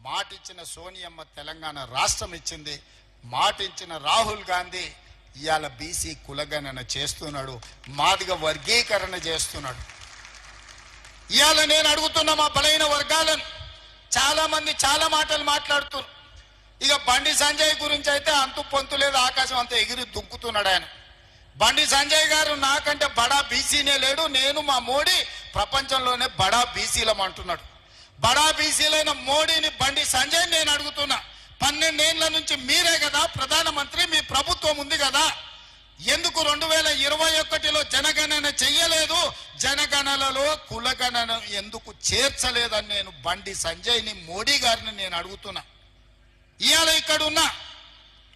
మాటిచ్చిన సోనియమ్మ తెలంగాణ రాష్ట్రం ఇచ్చింది, మాటిచ్చిన రాహుల్ గాంధీ ఇవాళ బీసీ కులగణన చేస్తున్నాడు, మాదిగ వర్గీకరణ చేస్తున్నాడు. ఇవాళ నేను అడుగుతున్న మా బలైన వర్గాలను, చాలా మంది చాలా మాటలు మాట్లాడుతున్నారు. ఇక బండి సంజయ్ గురించి అయితే అంతు పొంతు లేదు, ఆకాశం అంతా ఎగిరి దుంకుతున్నాడు ఆయన. బండి సంజయ్ గారు నాకంటే బడా బీసీనే లేడు, నేను మా మోడీ ప్రపంచంలోనే బడా బీసీలం అంటున్నాడు. బడా బీసీలైన మోడీని బండి సంజయ్ నేను అడుగుతున్నా, 12 ఏళ్ల నుంచి మీరే కదా ప్రధానమంత్రి, మీ ప్రభుత్వం ఉంది కదా, ఎందుకు 2021లో జనగణన చెయ్యలేదు, జనగణనలో కులగణన ఎందుకు చేర్చలేదని నేను బండి సంజయ్ని మోడీ గారిని నేను అడుగుతున్నా. ఇవాళ ఇక్కడ ఉన్న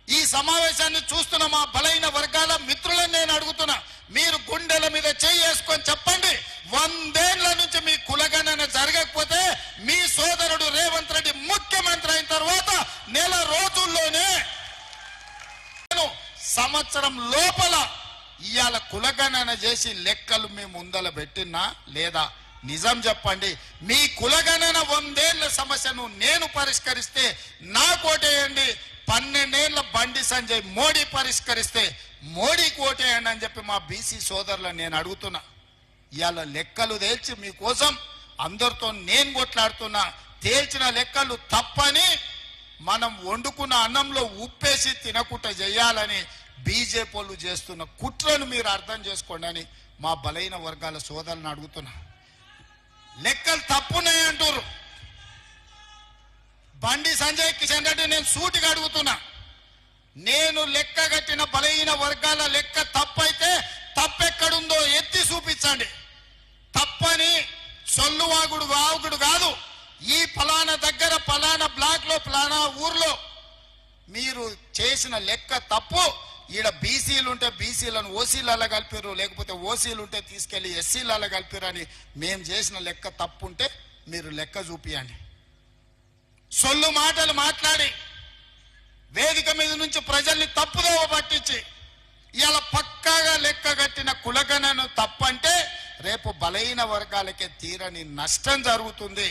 ఈ సమావేశాన్ని చూస్తున్న మా బలైన వర్గాల మిత్రులను నేను అడుగుతున్నా, మీరు గుండెల మీద చేసుకొని చెప్పండి, 100 ఏళ్ల నుంచి మీ కులగణన జరగకపోతే మీ సోదరుడు రేవంత్ రెడ్డి ముఖ్యమంత్రి అయిన తర్వాత నెల రోజుల్లోనే సంవత్సరం లోపల ఇవాళ కులగణన చేసి లెక్కలు మీ ముందల పెట్టినా లేదా? నిజం చెప్పండి. మీ కులగణన 100 ఏళ్ల సమస్యను నేను పరిష్కరిస్తే నాకు ఓటేయండి, 12 ఏళ్ల బండి సంజయ్ మోడీ పరిష్కరిస్తే మోడీకి ఓటేయండి అని చెప్పి మా బీసీ సోదరులను నేను అడుగుతున్నా. ఇవాళ లెక్కలు తేల్చి మీకోసం అందరితో నేను కొట్లాడుతున్నా. తేల్చిన లెక్కలు తప్పని, మనం వండుకున్న అన్నంలో ఉప్పేసి తినకుండా చేయాలని బీజేపీ వాళ్ళు చేస్తున్న కుట్రను మీరు అర్థం చేసుకోండి అని మా బలైన వర్గాల సోదరులను అడుగుతున్నా. లెక్కలు తప్పున్నాయి అంటారు. బండి సంజయ్ కిషన్ రెడ్డి నేను సూటిగా అడుగుతున్నా, నేను లెక్క కట్టిన బలహీన వర్గాల లెక్క తప్పైతే తప్పెక్కడుందో ఎత్తి చూపించండి. తప్పని సొల్లువాగుడు వాగుడు కాదు. ఈ ఫలానా దగ్గర ఫలానా బ్లాక్ లో ఫలానా ఊర్లో మీరు చేసిన లెక్క తప్పు, ఈడ బీసీలు ఉంటే బీసీలను ఓసీలలో కలిపారు, లేకపోతే ఓసీలు ఉంటే తీసుకెళ్లి ఎస్సీలలో కలిపారు అని మేము చేసిన లెక్క తప్పు ఉంటే మీరు లెక్క చూపియండి. సొల్లు మాటలు మాట్లాడి వేదిక మీద నుంచి ప్రజల్ని తప్పుదోవ పట్టించి ఇలా పక్కాగా లెక్క కట్టిన కులగణను తప్పంటే రేపు బలహీన వర్గాలకే తీరని నష్టం జరుగుతుంది.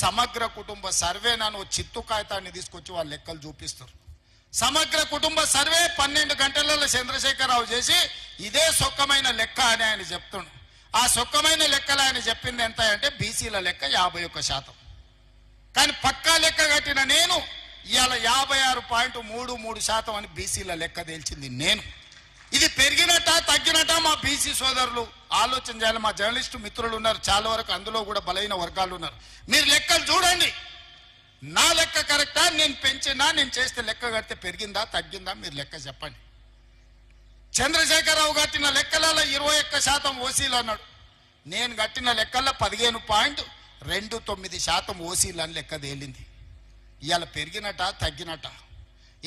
సమగ్ర కుటుంబ సర్వే నన్ను చిత్తు కాగితాన్ని తీసుకొచ్చి వాళ్ళ లెక్కలు చూపిస్తారు. సమగ్ర కుటుంబ సర్వే 12 గంటలలో చంద్రశేఖరరావు చేసి ఇదే సొక్కమైన లెక్క అని ఆయన చెప్తుండు. ఆ సొక్కమైన లెక్కలు ఆయన చెప్పింది ఎంత అంటే బీసీల లెక్క 51%. కానీ పక్కా లెక్క కట్టిన నేను ఇవాళ 56.33% అని బీసీల లెక్క తేల్చింది నేను. ఇది పెరిగినట్ట తగ్గినట్ట మా బీసీ సోదరులు ఆలోచన చేయాలి. మా జర్నలిస్టు మిత్రులు ఉన్నారు చాలా వరకు, అందులో కూడా బలైన వర్గాలు ఉన్నారు. మీరు లెక్కలు చూడండి, నా లెక్క కరెక్టా, నేను పెంచినా, నేను చేస్తే లెక్క కడితే పెరిగిందా తగ్గిందా మీరు లెక్క చెప్పండి. చంద్రశేఖరరావు కట్టిన లెక్కలలో 21% ఓసీలు అన్నాడు, నేను కట్టిన లెక్కల్లో 15.29% ఓసీలు అని లెక్క తేలింది. ఇవాళ పెరిగినట్ట తగ్గినట్ట?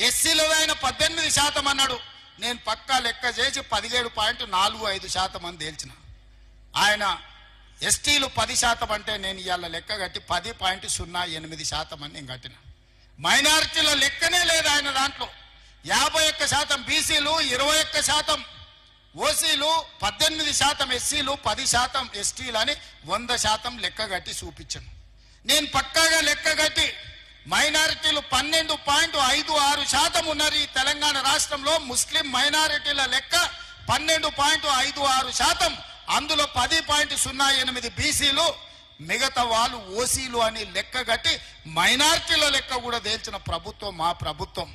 ఎస్సీలో ఆయన 18% అన్నాడు, నేను పక్కా లెక్క చేసి 17.45% అని తేల్చిన. ఆయన ఎస్టీలు 10% అంటే నేను ఇవాళ లెక్క కట్టి 10.08% అని నేను కట్టిన. మైనారిటీల లెక్కనే లేదు ఆయన దాంట్లో. 51% బీసీలు, 21% ఓసీలు, 18% ఎస్సీలు, 10% ఎస్టీలు అని 100% లెక్క కట్టి చూపించాను. నేను పక్కాగా లెక్క కట్టి మైనారిటీలు 12.56% ఉన్నారు ఈ తెలంగాణ రాష్ట్రంలో. ముస్లిం మైనారిటీల లెక్క 12.56%, అందులో 10.08 బీసీలు, మిగతా వాళ్ళు ఓసీలు అని లెక్క కట్టి మైనారిటీల లెక్క కూడా తేల్చిన ప్రభుత్వం మా ప్రభుత్వం.